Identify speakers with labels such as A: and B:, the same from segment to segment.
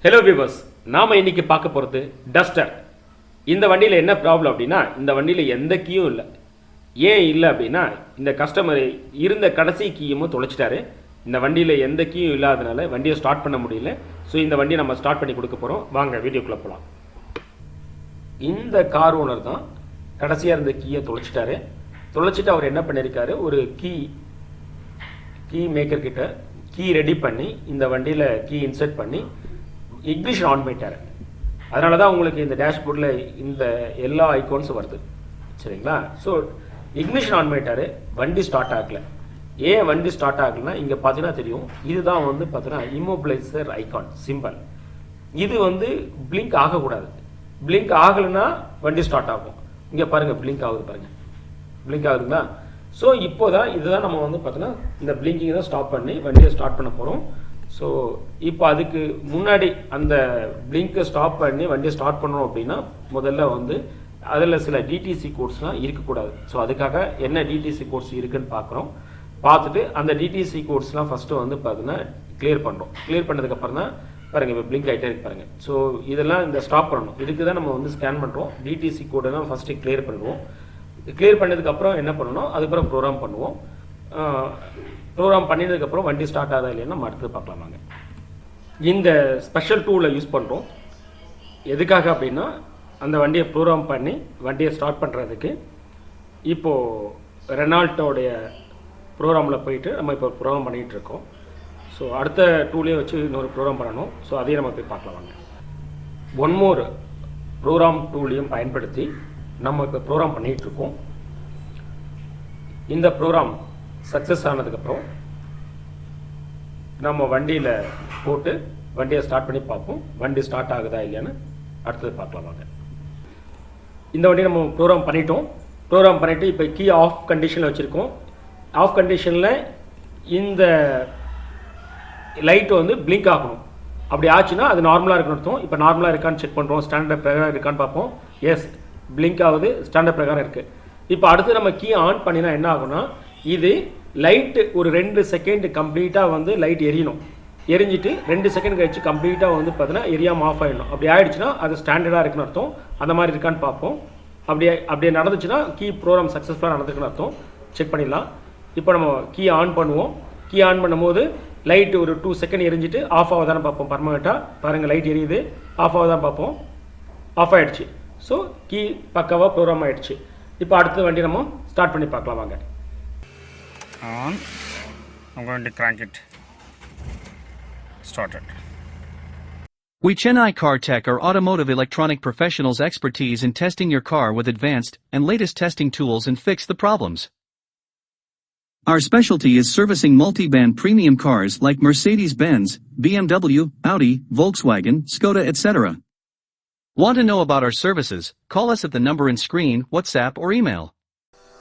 A: Hello viewers, நாம் இன்றைக்கி பார்க்க போகிறது டஸ்டர். இந்த வண்டியில் என்ன ப்ராப்ளம் அப்படின்னா, இந்த வண்டியில் எந்த கீயும் இல்லை. ஏன் இல்லை அப்படின்னா, இந்த கஸ்டமர் இருந்த கடைசி கீயும் தொலைச்சிட்டாரு. இந்த வண்டியில் எந்த கீயும் இல்லாதனால வண்டியை ஸ்டார்ட் பண்ண முடியல. ஸோ இந்த வண்டியை நம்ம ஸ்டார்ட் பண்ணி கொடுக்க போகிறோம். வாங்க வீடியோக்குள்ளே போகலாம். இந்த கார் ஓனர் தான் கடைசியாக இருந்த கீயை தொலைச்சிட்டு அவர் என்ன பண்ணியிருக்காரு, ஒரு கீ மேக்கர் கிட்ட கீ ரெடி பண்ணி இந்த வண்டியில் கீ இன்சர்ட் பண்ணி இக்னிஷன் ஆன் பண்ணிட்டாரு. அதனால தான் உங்களுக்கு இந்த டேஷ்போர்டில் இந்த எல்லா ஐகான்ஸும் வருது. சரிங்களா? ஸோ இக்னிஷன் ஆன் பண்ணிட்டாரு, வண்டி ஸ்டார்ட் ஆகலை. ஏன் வண்டி ஸ்டார்ட் ஆகலைன்னா, இங்கே பார்த்தீங்கன்னா தெரியும், இதுதான் வந்து பார்த்தீங்கன்னா இம்மோபிளைசர் ஐகான் சிம்பிள். இது வந்து பிளிங்க் ஆகக்கூடாது. பிளிங்க் ஆகலைன்னா வண்டி ஸ்டார்ட் ஆகும். இங்கே பாருங்கள், பிளிங்க் ஆகுது பாருங்கள், பிளிங்க் ஆகுதுங்களா? ஸோ இப்போ தான் இதுதான் நம்ம வந்து பார்த்தோன்னா இந்த பிளிங்கிங் தான் ஸ்டாப் பண்ணி வண்டியை ஸ்டார்ட் பண்ண போகிறோம். ஸோ இப்போ அதுக்கு முன்னாடி அந்த பிளிங்கை ஸ்டாப் பண்ணி வண்டியை ஸ்டார்ட் பண்ணோம் அப்படின்னா, முதல்ல வந்து அதில் சில டிடிசி கோட்ஸ்லாம் இருக்கக்கூடாது. ஸோ அதுக்காக என்ன டிடிசி கோட்ஸ் இருக்குதுன்னு பார்த்துட்டு அந்த டிடிசி கோட்ஸ்லாம் ஃபஸ்ட்டு வந்து பார்த்தீங்கன்னா கிளியர் பண்ணுறோம். கிளியர் பண்ணதுக்கப்புறம் தான் பாருங்கள் இப்போ பிளிங்க் ஆகிட்டே இருக்கு பாருங்கள். ஸோ இதெல்லாம் இந்த ஸ்டாப் பண்ணணும். இதுக்கு தான் நம்ம வந்து ஸ்கேன் பண்ணுறோம். டிடிசி கோடெல்லாம் ஃபஸ்ட்டு கிளியர் பண்ணுவோம். கிளியர் பண்ணதுக்கப்புறம் என்ன பண்ணணும், அதுக்கப்புறம் ப்ரோக்ராம் பண்ணுவோம். ப்ரோக்ராம் பண்ணினதுக்கப்புறம் வண்டி ஸ்டார்ட் ஆகுதா இல்லைன்னா நம்ம அடுத்து பார்க்கலாமாங்க. இந்த ஸ்பெஷல் டூலை யூஸ் பண்ணுறோம். எதுக்காக அப்படின்னா, அந்த வண்டியை ப்ரோக்ராம் பண்ணி வண்டியை ஸ்டார்ட் பண்ணுறதுக்கு இப்போது ரெனால்ட்டோடைய ப்ரோக்ராமில் போயிட்டு நம்ம இப்போ ப்ரோக்ராம் பண்ணிகிட்டு இருக்கோம். ஸோ அடுத்த டூலையும் வச்சு இன்னொரு ப்ரோக்ராம் பண்ணணும். ஸோ அதையும் நம்ம போய் பார்க்கலாம் வாங்க. ஒன் மோர் ப்ரோக்ராம் டூலையும் பயன்படுத்தி நம்ம இப்போ ப்ரோக்ராம் பண்ணிகிட்ருக்கோம். இந்த ப்ரோக்ராம் சக்ஸஸ் ஆனதுக்கப்புறம் நம்ம வண்டியில் போட்டு வண்டியை ஸ்டார்ட் பண்ணி பார்ப்போம். வண்டி ஸ்டார்ட் ஆகுதா இல்லையான்னு அடுத்தது பார்க்கலாம் வாங்க. இந்த வண்டியை நம்ம ப்ரோக்ராம் பண்ணிட்டோம். ப்ரோக்ராம் பண்ணிவிட்டு இப்போ கீ ஆஃப் கண்டிஷனில் வச்சுருக்கோம். ஆஃப் கண்டிஷனில் இந்த லைட்டு வந்து பிளிங்க் ஆகணும். அப்படி ஆச்சுன்னா அது நார்மலாக இருக்குன்னு அர்த்தம். இப்போ நார்மலாக இருக்கான்னு செக் பண்ணுறோம். ஸ்டாண்டர்ட் பிரகாரம் இருக்கான்னு பார்ப்போம். எஸ், பிளிங்க் ஆகுது, ஸ்டாண்டர்ட் பிரகாரம் இருக்குது. இப்போ அடுத்து நம்ம கீ ஆன் பண்ணினா என்ன ஆகும்னா, இது லைட்டு ஒரு 2 செகண்ட் கம்ப்ளீட்டாக வந்து லைட் எரியணும். எரிஞ்சிட்டு 2 செகண்ட் கழிச்சு கம்ப்ளீட்டாக வந்து பார்த்தீங்கன்னா எரியாமல் ஆஃப் ஆகிடணும். அப்படி ஆகிடுச்சுன்னா அது ஸ்டாண்டர்டாக இருக்குன்னு அர்த்தம். அந்த மாதிரி இருக்கான்னு பார்ப்போம். அப்படியே நடந்துச்சுன்னா கீ ப்ரோக்ராம் சக்ஸஸ்ஃபுல்லாக நடந்துக்குன்னு அர்த்தம். செக் பண்ணிடலாம். இப்போ நம்ம கீ ஆன் பண்ணுவோம். கீ ஆன் பண்ணும்போது லைட்டு ஒரு 2 செகண்ட் எரிஞ்சிட்டு ஆஃப் ஆகுதான்னு பார்ப்போம். பர்மனெண்ட்டாக பாருங்கள், லைட் எரியுது, ஆஃப் ஆகுதான் பார்ப்போம். ஆஃப் ஆகிடுச்சு. ஸோ கீ பக்காவாக ப்ரோக்ராம் ஆகிடுச்சு. இப்போ அடுத்த வண்டி நம்ம ஸ்டார்ட் பண்ணி பார்க்கலாம் வாங்க.
B: On, I'm going to crank it. Started.
C: We CHENNAI CAR-TECH are automotive electronic professionals' expertise in testing your car with advanced and latest testing tools and fix the problems. Our specialty is servicing multi-band premium cars like Mercedes-Benz, BMW, Audi, Volkswagen, Skoda, etc. Want to know about our services? Call us at the number in screen, WhatsApp or email.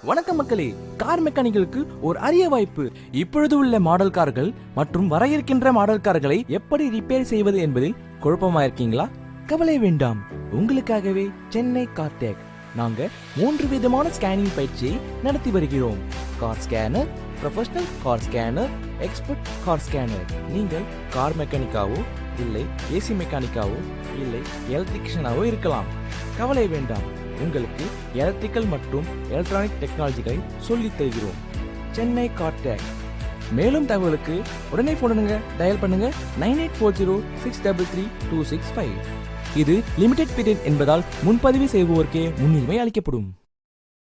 D: வணக்கம் மக்களே, car மெக்கானிகளுக்கு ஒரு அரிய வாய்ப்பு. இப்பொழுது உள்ள model கார்கள் மற்றும் வர இருக்கின்ற மாடல் கார்களை எப்படி ரிப்பேர் செய்வது என்பதில் குழப்பமா இருக்கீங்களா? கவலை வேண்டாம், உங்களுக்காகவே சென்னை கார்டெக் நாங்க 3 விதமான ஸ்கேனிங் பயிற்சியை நடத்தி வருகிறோம். Car scanner, professional car scanner, expert car scanner. நீங்கள் கார் மெக்கானிக்காவோ இல்லை ஏசி மெக்கானிக்காவோ இல்லை எலக்ட்ரிஷியனாவோ இருக்கலாம். கவலை வேண்டாம், உங்களுக்கு எலக்ட்ரிக்கல் மற்றும் எலக்ட்ரானிக் டெக்னாலஜிகளை சொல்லித் தருகிறோம். சென்னை கார்டெக். மேலும் தகவலுக்கு உடனே போனுங்க, டயல் பண்ணுங்க 9840633265. இது லிமிடெட் பீரியட் என்பதால் முன்பதிவு செய்வோருக்கே முன்னுரிமை அளிக்கப்படும்.